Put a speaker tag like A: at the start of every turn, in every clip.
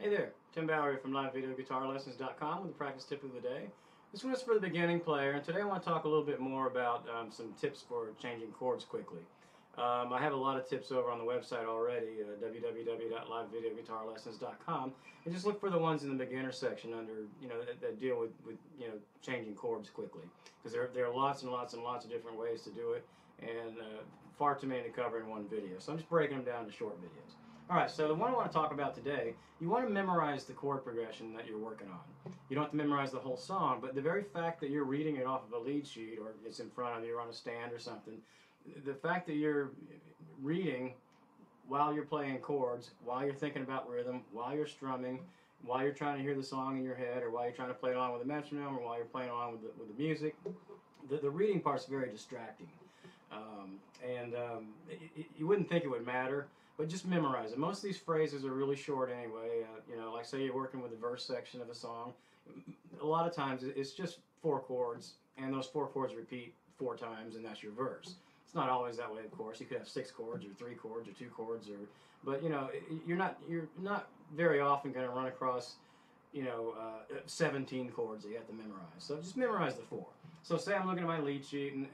A: Hey there, Tim Bauer here from LiveVideoGuitarLessons.com with the practice tip of the day. This one is for the beginning player, and today I want to talk a little bit more about some tips for changing chords quickly. I have a lot of tips over on the website already, www.livevideoguitarlessons.com, and just look for the ones in the beginner section under, that deal with changing chords quickly, because there are lots and lots and lots of different ways to do it, and far too many to cover in one video. So I'm just breaking them down to short videos. Alright, so the one I want to talk about today, you want to memorize the chord progression that you're working on. You don't have to memorize the whole song, but the very fact that you're reading it off of a lead sheet, or it's in front of you or on a stand or something, the fact that you're reading while you're playing chords, while you're thinking about rhythm, while you're strumming, while you're trying to hear the song in your head, or while you're trying to play along with the metronome, or while you're playing along with the music, the reading part's very distracting. You wouldn't think it would matter, but just memorize it. Most of these phrases are really short anyway. Like say you're working with the verse section of a song. A lot of times it's just 4 chords, and those 4 chords repeat 4 times, and that's your verse. It's not always that way, of course. You could have 6 chords, or 3 chords, or 2 chords, but you're not very often going to run across 17 chords that you have to memorize. So just memorize the 4. So say I'm looking at my lead sheet and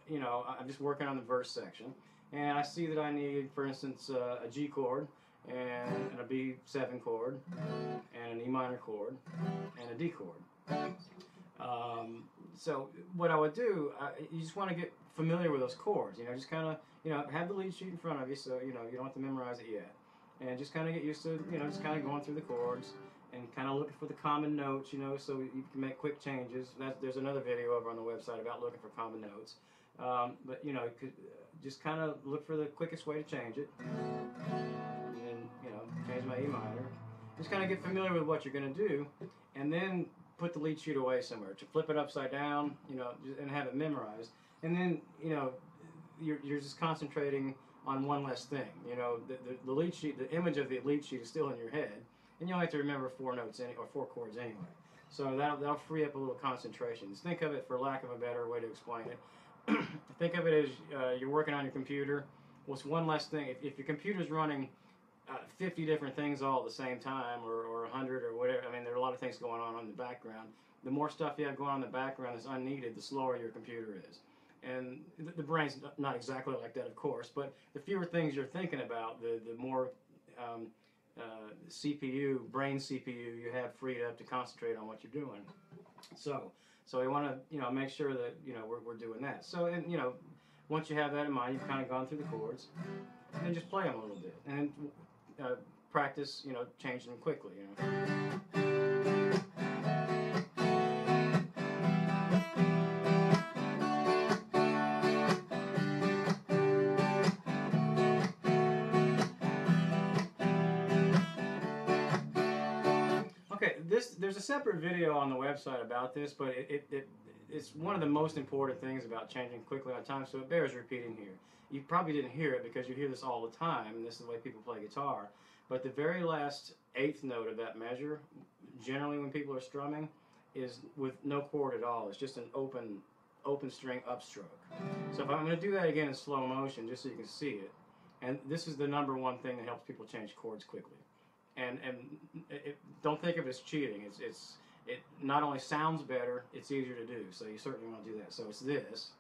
A: I'm just working on the verse section, and I see that I need, for instance, a G chord and a B7 chord and an E minor chord and a D chord. So what I would do, you just want to get familiar with those chords. Just kind of have the lead sheet in front of you, so you don't have to memorize it yet, and just kind of get used to just kind of going through the chords and kind of looking for the common notes, so you can make quick changes. There's another video over on the website about looking for common notes. But you could just kind of look for the quickest way to change it, and then change my E minor. Just kind of get familiar with what you're going to do, and then put the lead sheet away somewhere. To flip it upside down, and have it memorized, and then you're just concentrating on one less thing. The lead sheet, the image of the lead sheet is still in your head, and you only have to remember 4 notes or 4 chords anyway. So that'll free up a little concentration. Just think of it, for lack of a better way to explain it, think of it as you're working on your computer. What's one less thing? If your computer's running 50 different things all at the same time, or 100 or whatever, I mean, there are a lot of things going on in the background. The more stuff you have going on in the background that's unneeded, the slower your computer is. And the brain's not exactly like that, of course, but the fewer things you're thinking about, the more brain CPU you have freed up to concentrate on what you're doing. So we want to make sure that we're doing that. So, and once you have that in mind, you've kind of gone through the chords, and then just play them a little bit, and then practice changing them quickly. Okay, there's a separate video on the website about this, but it's one of the most important things about changing quickly on time, so it bears repeating here. You probably didn't hear it because you hear this all the time, and this is the way people play guitar, but the very last 8th note of that measure, generally when people are strumming, is with no chord at all. It's just an open string upstroke. So if I'm going to do that again in slow motion, just so you can see it, and this is the #1 thing that helps people change chords quickly. And don't think of it as cheating. It not only sounds better, it's easier to do. So you certainly want to do that. So it's this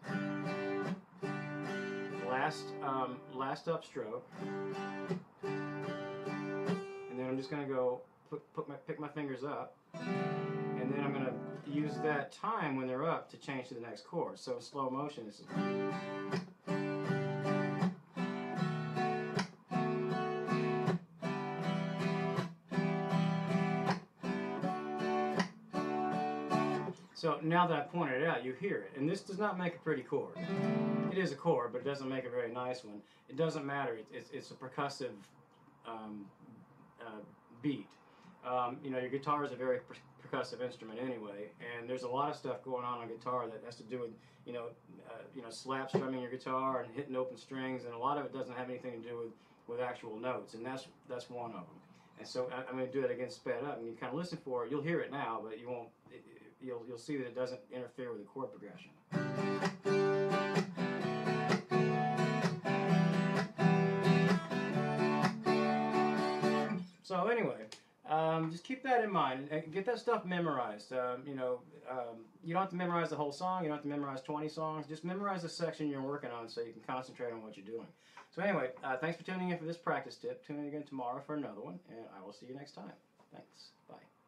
A: last upstroke, and then I'm just going to go pick my fingers up, and then I'm going to use that time when they're up to change to the next chord. So in slow motion, this is. So now that I pointed it out, you hear it. And this does not make a pretty chord. It is a chord, but it doesn't make a very nice one. It doesn't matter. It's a percussive beat. Your guitar is a very percussive instrument anyway, and there's a lot of stuff going on guitar that has to do with slap strumming your guitar and hitting open strings, and a lot of it doesn't have anything to do with actual notes, and that's one of them. And so I'm going to do it again sped up, and you kind of listen for it. You'll hear it now, but you won't. You'll see that it doesn't interfere with the chord progression. So anyway, Just keep that in mind and get that stuff memorized. You don't have to memorize the whole song. You don't have to memorize 20 songs. Just memorize the section you're working on so you can concentrate on what you're doing. So anyway, thanks for tuning in for this practice tip. Tune in again tomorrow for another one, and I will see you next time. Thanks. Bye.